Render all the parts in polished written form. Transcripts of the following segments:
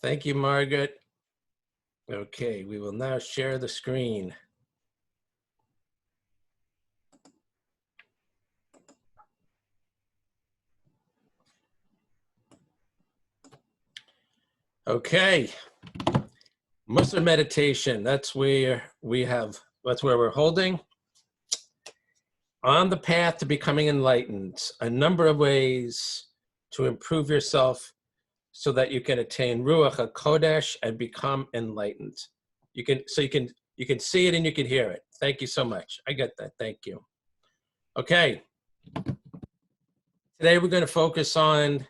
Thank you, Margaret. Okay, we will now share the screen. Okay, Musar meditation. That's where we're holding. On the path to becoming enlightened, a number of ways to improve yourself so that you can attain Ruach HaKodesh and become enlightened. You can see it and you can hear it. Thank you so much. I get that. Thank you. Okay. Today we're going to focus on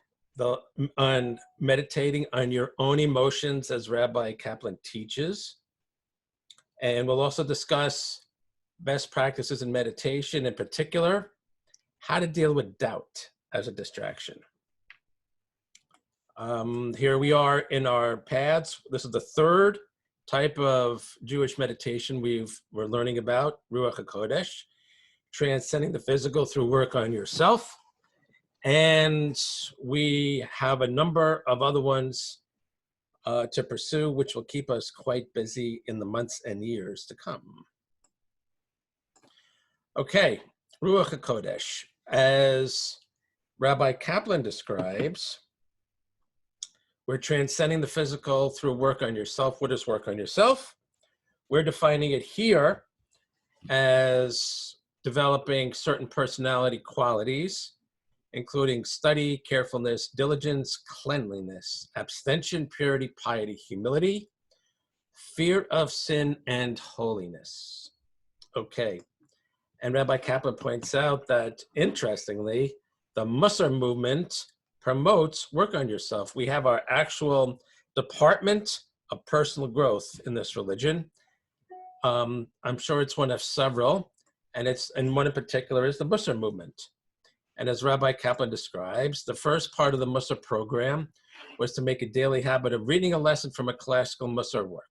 meditating on your own emotions as Rabbi Kaplan teaches. And we'll also discuss best practices in meditation, in particular, how to deal with doubt as a distraction. Here we are in our paths. This is the third type of Jewish meditation we're learning about, Ruach HaKodesh, transcending the physical through work on yourself. And we have a number of other ones to pursue, which will keep us quite busy in the months and years to come. Okay, Ruach HaKodesh. As Rabbi Kaplan describes, we're transcending the physical through work on yourself. What is work on yourself? We're defining it here as developing certain personality qualities, including study, carefulness, diligence, cleanliness, abstention, purity, piety, humility, fear of sin, and holiness. Okay. And Rabbi Kaplan points out that, interestingly, the Musar movement promotes work on yourself. We have our actual department of personal growth in this religion. I'm sure it's one of several, and one in particular is the Musar movement. And as Rabbi Kaplan describes, the first part of the Musar program was to make a daily habit of reading a lesson from a classical Musar work.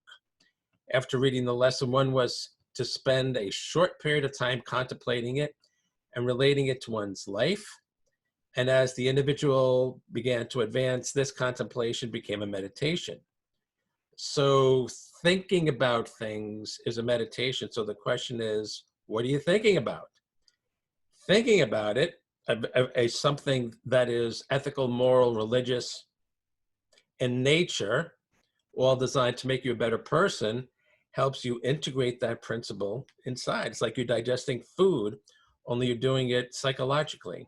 After reading the lesson, one was to spend a short period of time contemplating it and relating it to one's life. And as the individual began to advance, this contemplation became a meditation. So thinking about things is a meditation. So the question is, what are you thinking about? Thinking about it, something that is ethical, moral, religious in nature, all designed to make you a better person, helps you integrate that principle inside. It's like you're digesting food, only you're doing it psychologically.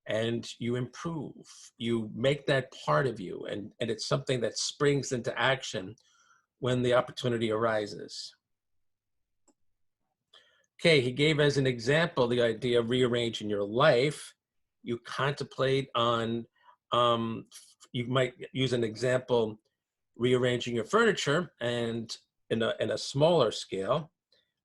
And you improve, you make that part of you, and it's something that springs into action when the opportunity arises. Okay, he gave as an example the idea of rearranging your life. You contemplate on, you might use an example, rearranging your furniture, and in a smaller scale,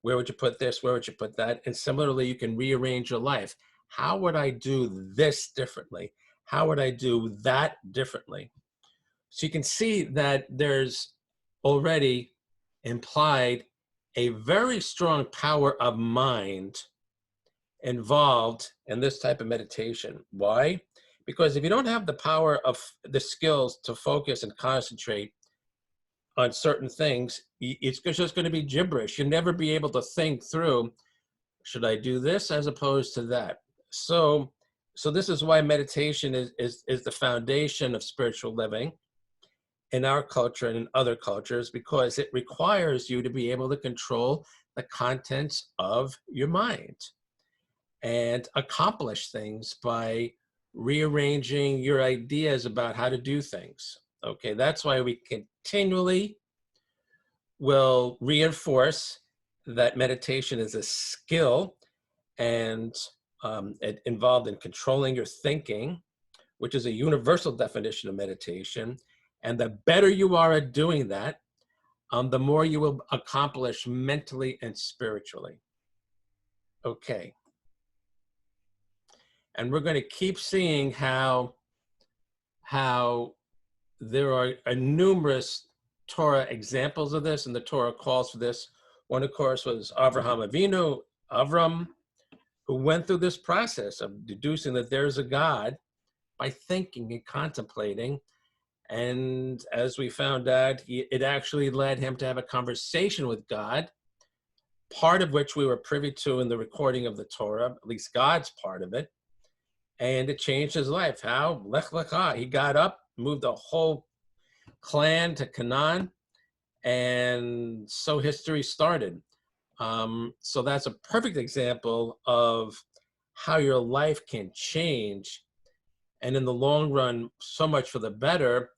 where would you put this, where would you put that? And similarly, you can rearrange your life. How would I do this differently? How would I do that differently? So you can see that there's already implied a very strong power of mind involved in this type of meditation. Why? Because if you don't have the power of the skills to focus and concentrate on certain things, it's just going to be gibberish. You'll never be able to think through, should I do this as opposed to that? So this is why meditation is the foundation of spiritual living in our culture and in other cultures, because it requires you to be able to control the contents of your mind and accomplish things by rearranging your ideas about how to do things. Okay, that's why we continually will reinforce that meditation is a skill and involved in controlling your thinking, which is a universal definition of meditation. And the better you are at doing that, the more you will accomplish mentally and spiritually. Okay. And we're going to keep seeing how there are numerous Torah examples of this, and the Torah calls for this. One, of course, was Avraham Avinu, Avram, who went through this process of deducing that there's a God by thinking and contemplating. And as we found out, it actually led him to have a conversation with God, part of which we were privy to in the recording of the Torah, at least God's part of it. And it changed his life. How? Lech lecha. He got up, moved the whole clan to Canaan, and so history started. So that's a perfect example of how your life can change, and in the long run, so much for the better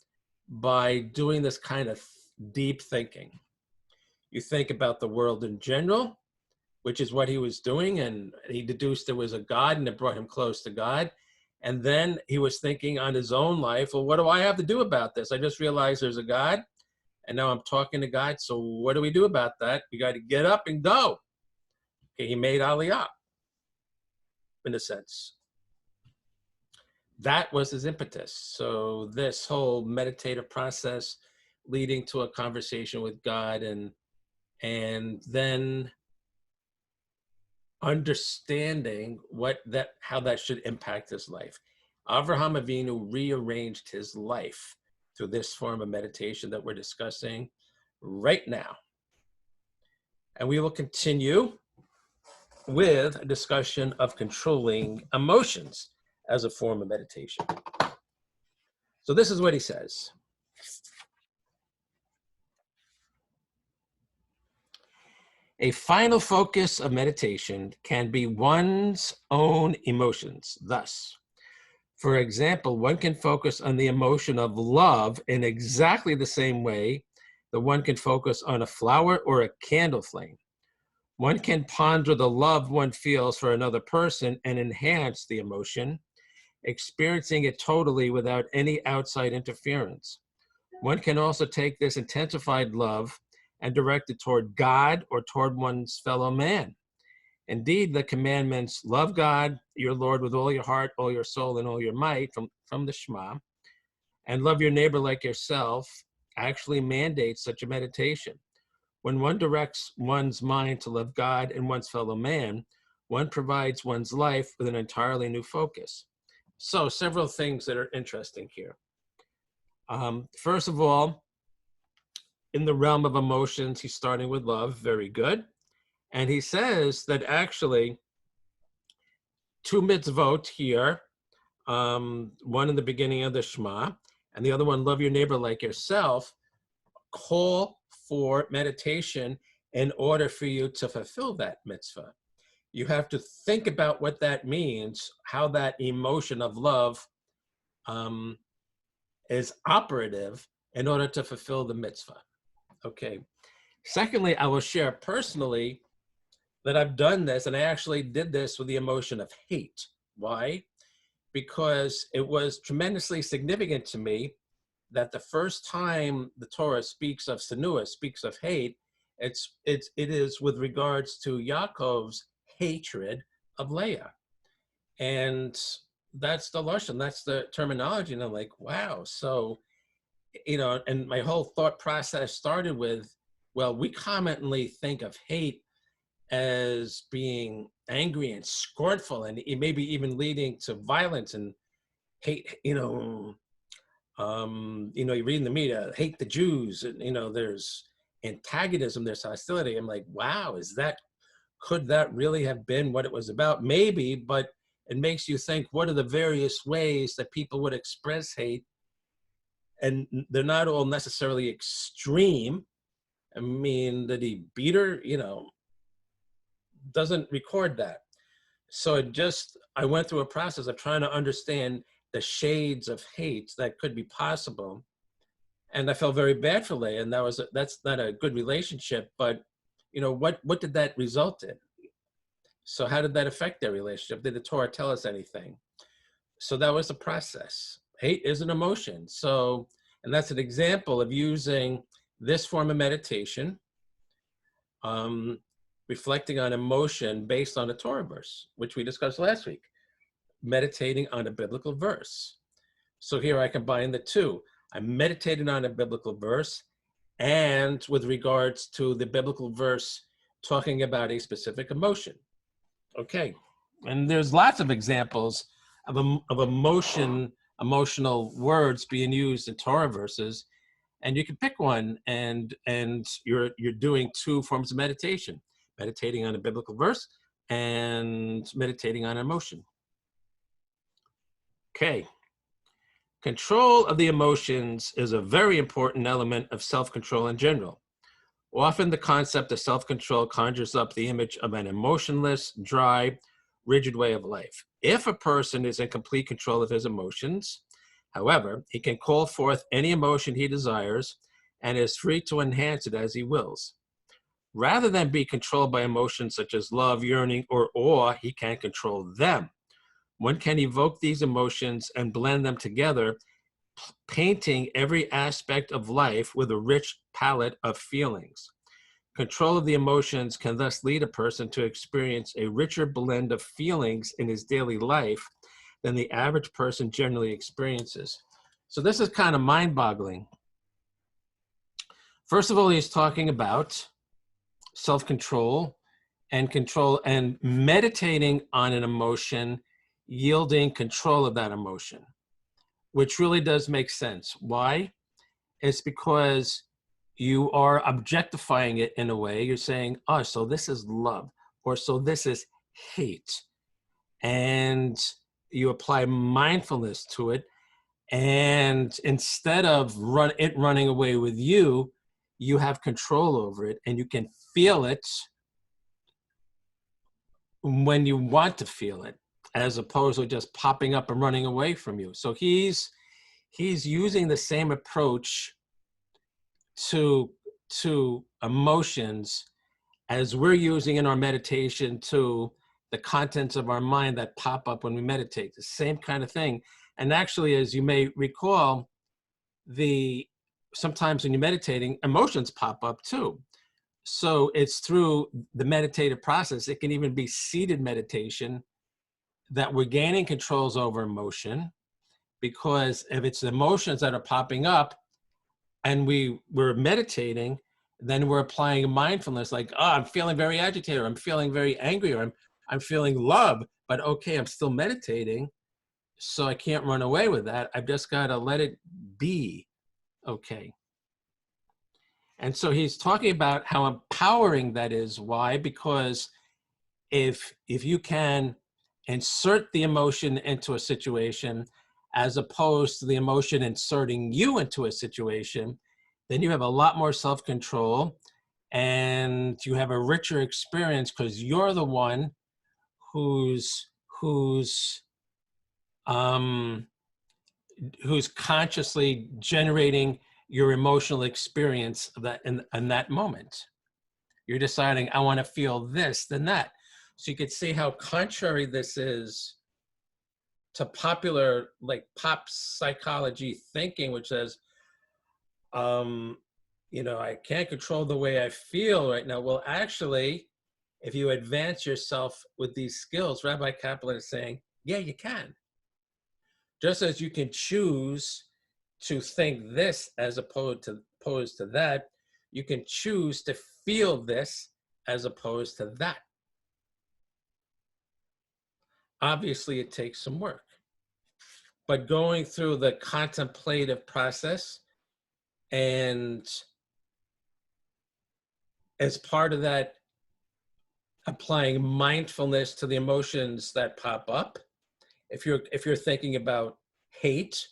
by doing this kind of deep thinking. You think about the world in general, which is what he was doing, and he deduced there was a God, and it brought him close to God. And then he was thinking on his own life, well, what do I have to do about this? I just realized there's a God, and now I'm talking to God, so what do we do about that? We got to get up and go. Okay, he made Aliyah, in a sense. That was his impetus. So this whole meditative process leading to a conversation with God, and then understanding how that should impact his life. Avraham Avinu rearranged his life through this form of meditation that we're discussing right now. And we will continue with a discussion of controlling emotions as a form of meditation. So this is what he says. A final focus of meditation can be one's own emotions. Thus, for example, one can focus on the emotion of love in exactly the same way that one can focus on a flower or a candle flame. One can ponder the love one feels for another person and enhance the emotion, experiencing it totally without any outside interference. One can also take this intensified love and direct it toward God or toward one's fellow man. Indeed, the commandments, love God, your Lord, with all your heart, all your soul, and all your might, from the Shema, and love your neighbor like yourself, actually mandates such a meditation. When one directs one's mind to love God and one's fellow man, one provides one's life with an entirely new focus. So several things that are interesting here. First of all, in the realm of emotions, he's starting with love, very good. And he says that actually 2 mitzvot here, one in the beginning of the Shema, and the other one, love your neighbor like yourself, call for meditation in order for you to fulfill that mitzvah. You have to think about what that means, how that emotion of love is operative in order to fulfill the mitzvah. Okay. Secondly, I will share personally that I've done this, and I actually did this with the emotion of hate. Why? Because it was tremendously significant to me that the first time the Torah speaks of sinua, speaks of hate, it is with regards to Yaakov's hatred of Leah. And that's the lashon, that's the terminology. And I'm like, wow. So, and my whole thought process started with, well, we commonly think of hate as being angry and scornful, and it maybe even leading to violence and hate. You read in the media, hate the Jews, and there's antagonism, there's hostility. I'm like, wow, could that really have been what it was about? Maybe, but it makes you think, what are the various ways that people would express hate? And they're not all necessarily extreme. I mean, did he beat her? Doesn't record that. So I went through a process of trying to understand the shades of hate that could be possible. And I felt very bad for Leah, and that's not a good relationship, but what did that result in? So how did that affect their relationship? Did the Torah tell us anything? So that was the process. Hate is an emotion. So, and that's an example of using this form of meditation, reflecting on emotion based on a Torah verse, which we discussed last week, meditating on a biblical verse. So here I combine the two. I meditated on a biblical verse, and with regards to the biblical verse talking about a specific emotion. Okay, and there's lots of examples of emotion emotional words being used in Torah verses, and you can pick one, and you're doing two forms of meditation: meditating on a biblical verse and meditating on emotion. Okay. Control of the emotions is a very important element of self-control in general. Often the concept of self-control conjures up the image of an emotionless, dry, rigid way of life. If a person is in complete control of his emotions, however, he can call forth any emotion he desires and is free to enhance it as he wills. Rather than be controlled by emotions such as love, yearning, or awe, he can control them. One can evoke these emotions and blend them together, painting every aspect of life with a rich palette of feelings. Control of the emotions can thus lead a person to experience a richer blend of feelings in his daily life than the average person generally experiences. So this is kind of mind-boggling. First of all, he's talking about self-control and meditating on an emotion, yielding control of that emotion, which really does make sense. Why? It's because you are objectifying it in a way. You're saying, oh, so this is love, or so this is hate. And you apply mindfulness to it. And instead of it running away with you, you have control over it, and you can feel it when you want to feel it, as opposed to just popping up and running away from you. So he's using the same approach to emotions as we're using in our meditation to the contents of our mind that pop up when we meditate. The same kind of thing. And actually, as you may recall, sometimes when you're meditating, emotions pop up too. So it's through the meditative process. It can even be seated meditation that we're gaining controls over emotion, because if it's emotions that are popping up and we're meditating, then we're applying mindfulness, like, oh, I'm feeling very agitated, or I'm feeling very angry, or I'm feeling love, but okay, I'm still meditating, so I can't run away with that. I've just got to let it be. Okay. And so he's talking about how empowering that is. Why? Because if you can insert the emotion into a situation as opposed to the emotion inserting you into a situation, then you have a lot more self-control and you have a richer experience, because you're the one who's consciously generating your emotional experience of that in that moment. You're deciding, I want to feel this, then that. So you could see how contrary this is to popular, like pop psychology thinking, which says, I can't control the way I feel right now. Well, actually, if you advance yourself with these skills, Rabbi Kaplan is saying, yeah, you can. Just as you can choose to think this as opposed to that, you can choose to feel this as opposed to that. Obviously, it takes some work, but going through the contemplative process, and as part of that, applying mindfulness to the emotions that pop up. If you're thinking about hate,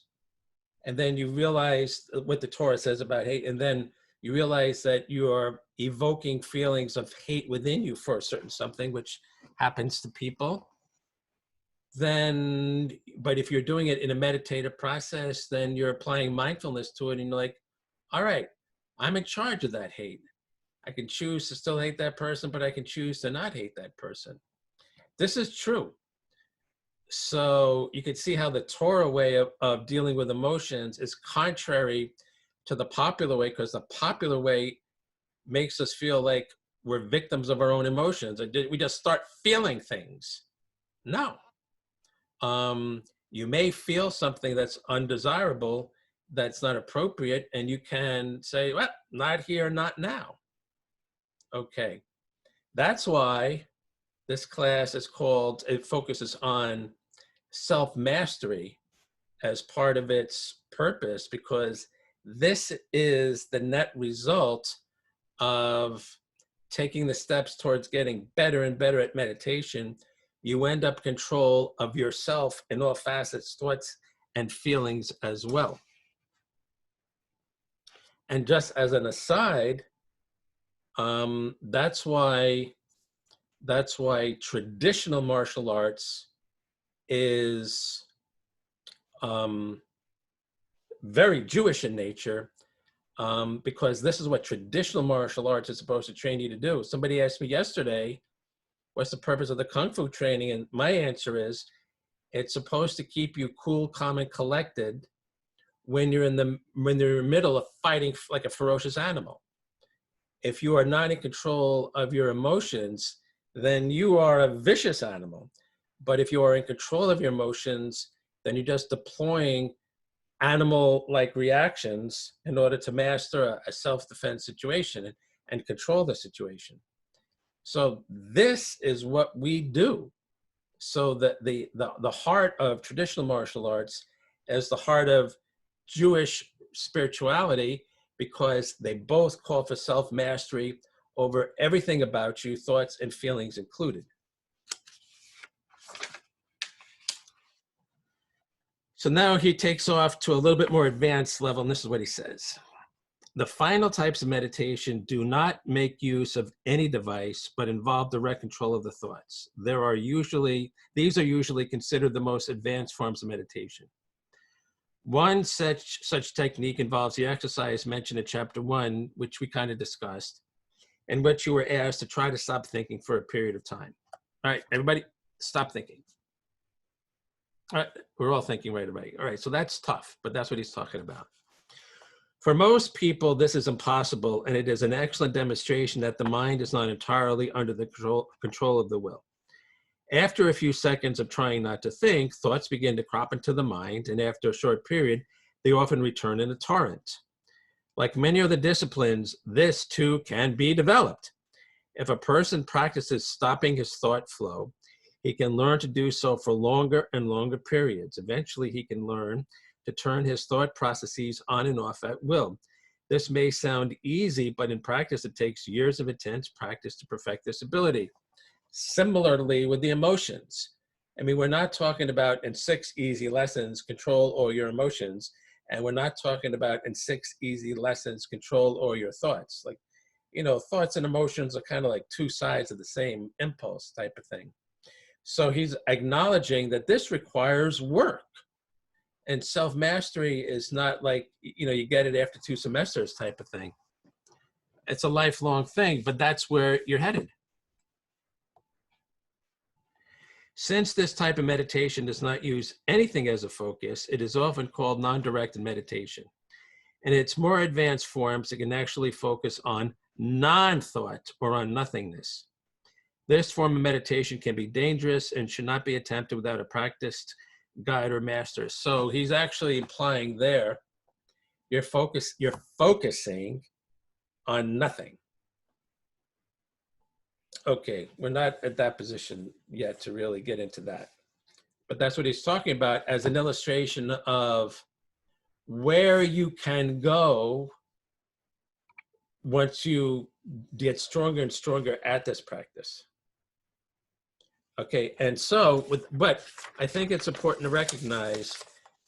and then you realize what the Torah says about hate, and then you realize that you are evoking feelings of hate within you for a certain something, which happens to people, then, but if you're doing it in a meditative process, then you're applying mindfulness to it, and you're like, all right, I'm in charge of that hate. I can choose to still hate that person, but I can choose to not hate that person. This is true. So you can see how the Torah way of dealing with emotions is contrary to the popular way, because the popular way makes us feel like we're victims of our own emotions. We just start feeling things. No. You may feel something that's undesirable, that's not appropriate, and you can say, well, not here, not now. Okay. That's why this class is called, it focuses on self-mastery, as part of its purpose, because this is the net result of taking the steps towards getting better and better at meditation. You end up control of yourself in all facets, thoughts, and feelings as well. And just as an aside, that's why traditional martial arts is very Jewish in nature, because this is what traditional martial arts is supposed to train you to do. Somebody asked me yesterday, what's the purpose of the Kung Fu training? And my answer is, it's supposed to keep you cool, calm, and collected when you're in the middle of fighting like a ferocious animal. If you are not in control of your emotions, then you are a vicious animal. But if you are in control of your emotions, then you're just deploying animal-like reactions in order to master a self-defense situation and control the situation. So this is what we do. So that the heart of traditional martial arts is the heart of Jewish spirituality, because they both call for self-mastery over everything about you, thoughts and feelings included. So now he takes off to a little bit more advanced level, and this is what he says. The final types of meditation do not make use of any device, but involve direct control of the thoughts. These are usually considered the most advanced forms of meditation. One such technique involves the exercise mentioned in chapter 1, which we kind of discussed, in which you were asked to try to stop thinking for a period of time. All right, everybody, stop thinking. All right, we're all thinking right away. All right, so that's tough, but that's what he's talking about. For most people, this is impossible, and it is an excellent demonstration that the mind is not entirely under the control of the will. After a few seconds of trying not to think, thoughts begin to crop into the mind, and after a short period, they often return in a torrent. Like many other disciplines, this too can be developed. If a person practices stopping his thought flow, he can learn to do so for longer and longer periods. Eventually, he can learn to turn his thought processes on and off at will. This may sound easy, but in practice, it takes years of intense practice to perfect this ability. Similarly with the emotions. I mean, we're not talking about in 6 easy lessons, control all your emotions. And we're not talking about in 6 easy lessons, control all your thoughts. Like, you know, thoughts and emotions are kind of like 2 sides of the same impulse type of thing. So he's acknowledging that this requires work. And self-mastery is not like, you know, you get it after 2 semesters type of thing. It's a lifelong thing, but that's where you're headed. Since this type of meditation does not use anything as a focus, it is often called non-directed meditation. In its more advanced forms, it can actually focus on non-thought or on nothingness. This form of meditation can be dangerous and should not be attempted without a practiced guide or master. So he's actually implying there, you're focusing on nothing. Okay, we're not at that position yet to really get into that. But that's what he's talking about as an illustration of where you can go once you get stronger and stronger at this practice. Okay, and so, but I think it's important to recognize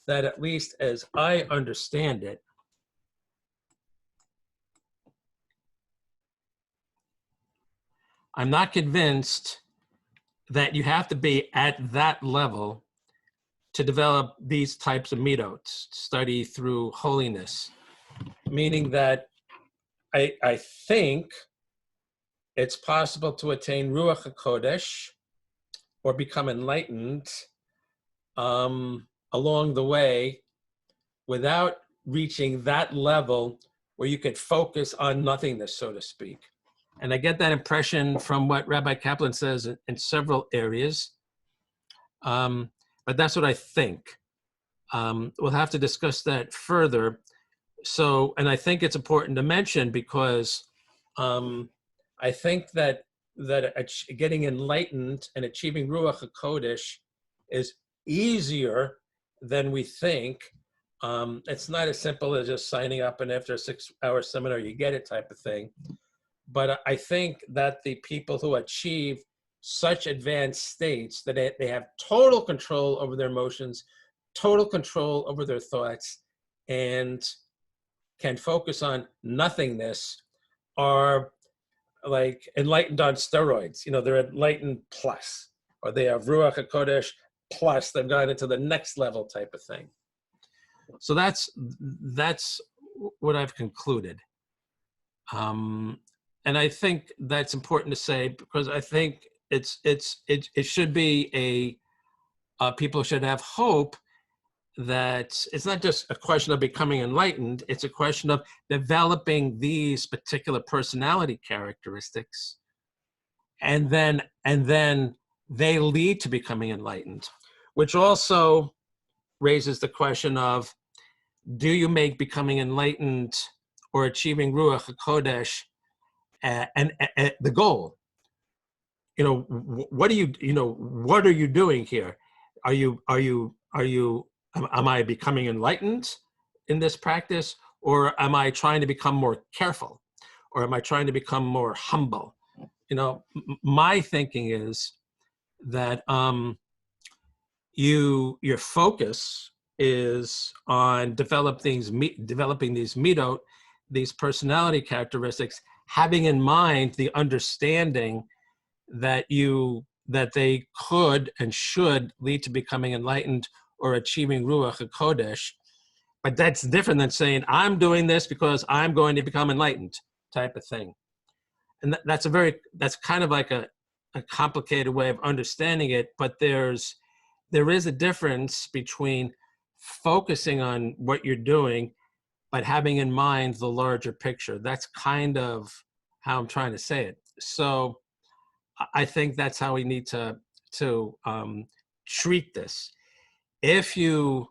that at least as I understand it, I'm not convinced that you have to be at that level to develop these types of midot, study through holiness, meaning that I think it's possible to attain Ruach HaKodesh or become enlightened along the way without reaching that level where you could focus on nothingness, so to speak. And I get that impression from what Rabbi Kaplan says in several areas, but that's what I think. We'll have to discuss that further. So, and I think it's important to mention because I think that getting enlightened and achieving Ruach HaKodesh is easier than we think. It's not as simple as just signing up and after a 6-hour seminar you get it type of thing. But I think that the people who achieve such advanced states that they have total control over their emotions, total control over their thoughts, and can focus on nothingness are like enlightened on steroids. You know, they're enlightened plus, or they have Ruach HaKodesh plus. They've gone into the next level type of thing. So that's what I've concluded. And I think that's important to say because I think it should be people should have hope that it's not just a question of becoming enlightened, it's a question of developing these particular personality characteristics, and then they lead to becoming enlightened, which also raises the question of, do you make becoming enlightened or achieving Ruach HaKodesh and the goal? You know, what are you doing here? Am I becoming enlightened in this practice, or am I trying to become more careful, or am I trying to become more humble? You know, my thinking is that your focus is on developing these midot, these personality characteristics, having in mind the understanding that they could and should lead to becoming enlightened or achieving Ruach HaKodesh. But that's different than saying, I'm doing this because I'm going to become enlightened type of thing. And that's kind of like a complicated way of understanding it, but there is a difference between focusing on what you're doing, but having in mind the larger picture. That's kind of how I'm trying to say it. So I think that's how we need to treat this. If you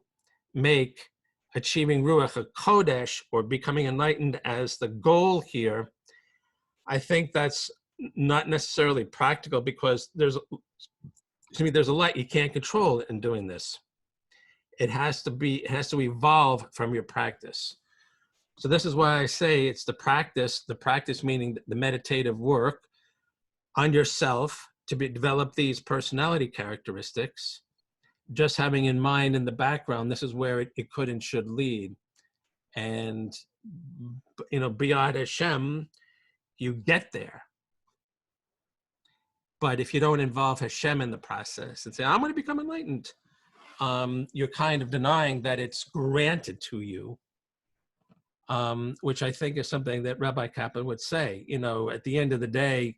make achieving Ruach HaKodesh or becoming enlightened as the goal here, I think that's not necessarily practical because there's a lot you can't control in doing this. It has to evolve from your practice. So this is why I say it's the practice meaning the meditative work on yourself to develop these personality characteristics, just having in mind in the background, this is where it could and should lead. And, B'yad Hashem, you get there. But if you don't involve Hashem in the process and say, I'm going to become enlightened, you're kind of denying that it's granted to you, which I think is something that Rabbi Kaplan would say. At the end of the day,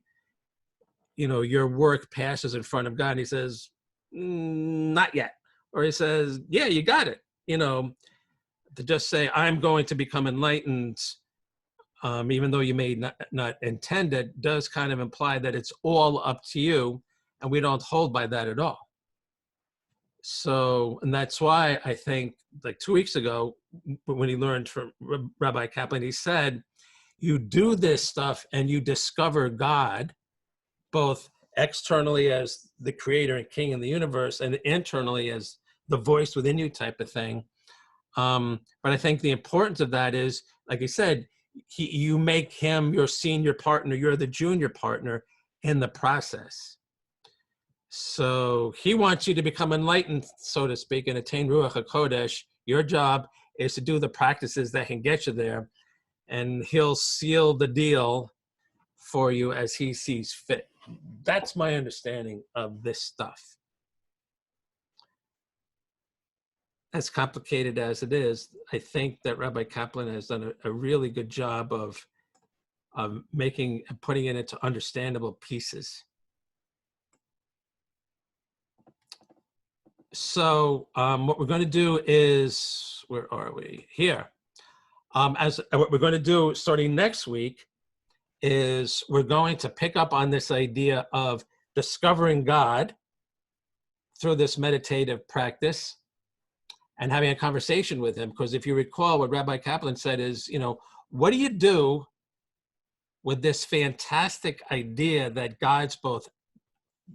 your work passes in front of God. And he says, not yet. Or he says, yeah, you got it. To just say, I'm going to become enlightened, even though you may not intend it, does kind of imply that it's all up to you. And we don't hold by that at all. So, and that's why I think like 2 weeks ago, when he learned from Rabbi Kaplan, he said, you do this stuff and you discover God, both externally as the creator and king in the universe and internally as the voice within you type of thing. But I think the importance of that is, like he said, you make him your senior partner, you're the junior partner in the process. So he wants you to become enlightened, so to speak, and attain Ruach HaKodesh. Your job is to do the practices that can get you there, and he'll seal the deal for you as he sees fit. That's my understanding of this stuff. As complicated as it is, I think that Rabbi Kaplan has done a really good job of putting it into understandable pieces. So what we're going to do is, where are we? Here. What we're going to do starting next week is we're going to pick up on this idea of discovering God through this meditative practice and having a conversation with him. Because if you recall, what Rabbi Kaplan said is, what do you do with this fantastic idea that God's both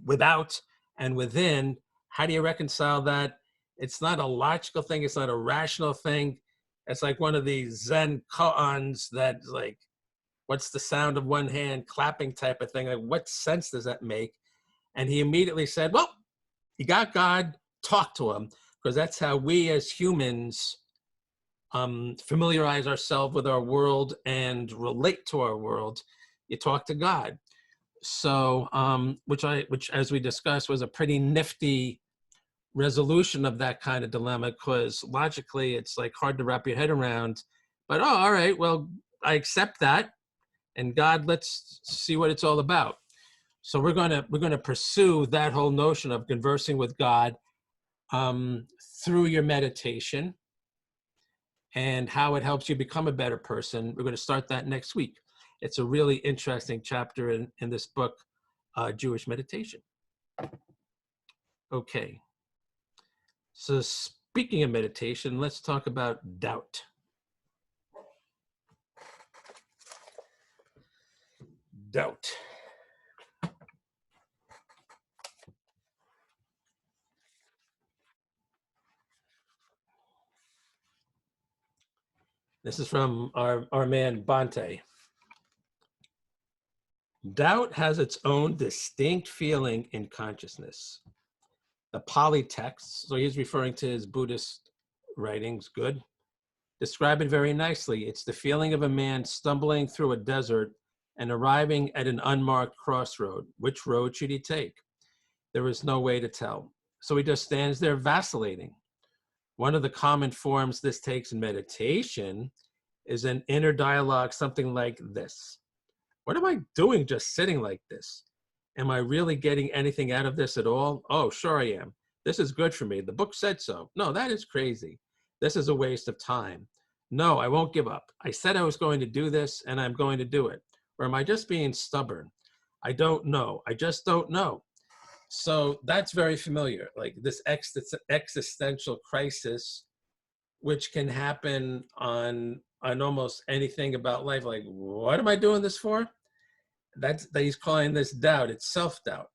without and within? How do you reconcile that It's not a logical thing. It's not a rational thing. It's like one of these Zen koans that like, what's the sound of one hand clapping type of thing? Like, what sense does that make? And he immediately said, well, you got God, talk to him, because that's how we as humans familiarize ourselves with our world and relate to our world. You talk to God. So, which as we discussed was a pretty nifty resolution of that kind of dilemma, because logically it's like hard to wrap your head around. But oh, all right, well, I accept that, and God, let's see what it's all about. So we're gonna pursue that whole notion of conversing with God through your meditation and how it helps you become a better person. We're going to start that next week. It's a really interesting chapter in this book, Jewish Meditation. Okay. So speaking of meditation, let's talk about doubt. Doubt. This is from our man Bante. Doubt has its own distinct feeling in consciousness. The Pali texts, so he's referring to his Buddhist writings, good, describe it very nicely. It's the feeling of a man stumbling through a desert and arriving at an unmarked crossroad. Which road should he take? There is no way to tell. So he just stands there vacillating. One of the common forms this takes in meditation is an inner dialogue, something like this. What am I doing just sitting like this? Am I really getting anything out of this at all? Oh, sure I am. This is good for me. The book said so. No, that is crazy. This is a waste of time. No, I won't give up. I said I was going to do this and I'm going to do it. Or am I just being stubborn? I don't know. I just don't know. So that's very familiar, like this existential crisis, which can happen on almost anything about life. Like, what am I doing this for? That he's calling this doubt. It's self-doubt.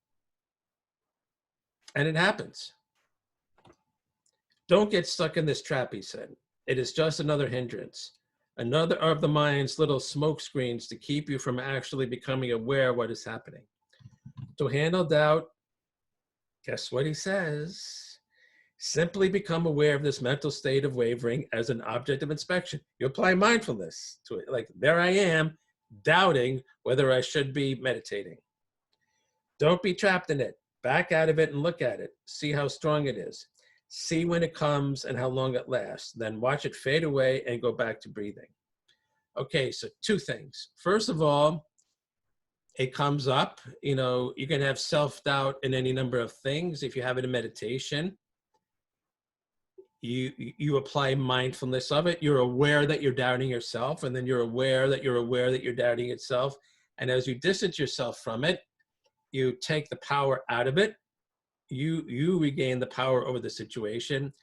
And it happens. Don't get stuck in this trap, he said. It is just another hindrance, another of the mind's little smoke screens to keep you from actually becoming aware of what is happening. To handle doubt, guess what he says? Simply become aware of this mental state of wavering as an object of inspection. You apply mindfulness to it. Like, there I am, doubting whether I should be meditating. Don't be trapped in it. Back out of it and look at it. See how strong it is. See when it comes and how long it lasts. Then watch it fade away and go back to breathing. Okay, so two things. First of all, it comes up. You know, you can have self-doubt in any number of things. If you have it in meditation, you apply mindfulness of it. You're aware that you're doubting yourself, and then you're aware that you're doubting itself. And as you distance yourself from it, you take the power out of it. You regain the power over the situation.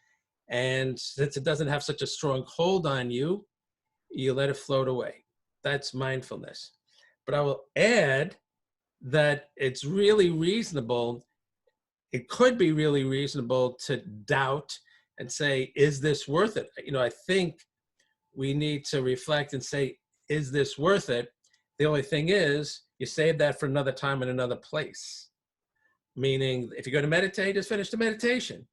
And since it doesn't have such a strong hold on you, you let it float away. That's mindfulness. But I will add that it's really reasonable. It could be really reasonable to doubt and say, is this worth it? You know, I think we need to reflect and say, is this worth it? The only thing is, you save that for another time in another place. Meaning, if you're going to meditate, just finish the meditation.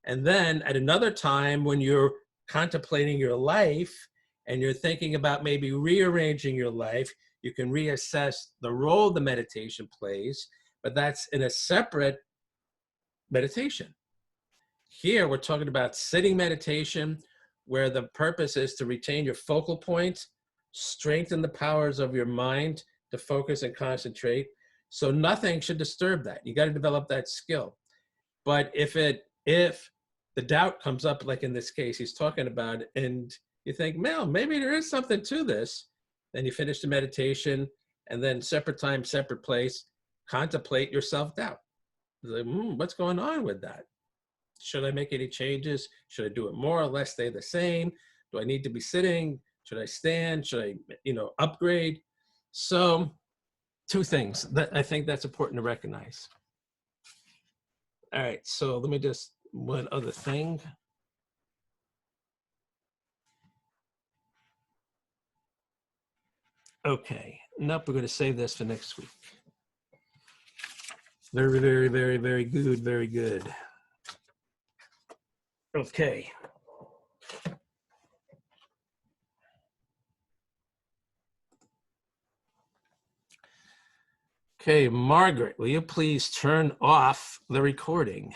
And then at another time, when you're contemplating your life and you're thinking about maybe rearranging your life, you can reassess the role the meditation plays, but that's in a separate meditation. Here, we're talking about sitting meditation, where the purpose is to retain your focal point, strengthen the powers of your mind to focus and concentrate. So nothing should disturb that. You got to develop that skill. But if the doubt comes up, like in this case he's talking about, and you think, Mel, maybe there is something to this, then you finish the meditation, and then separate time, separate place, contemplate your self-doubt. Like, what's going on with that? Should I make any changes? Should I do it more or less, stay the same? Do I need to be sitting? Should I stand? Should I, upgrade? So two things that I think that's important to recognize. All right, so let me just one other thing. Okay, nope, we're going to save this for next week. Very, very, very, very good, very good. Okay. Okay, Margaret, will you please turn off the recording?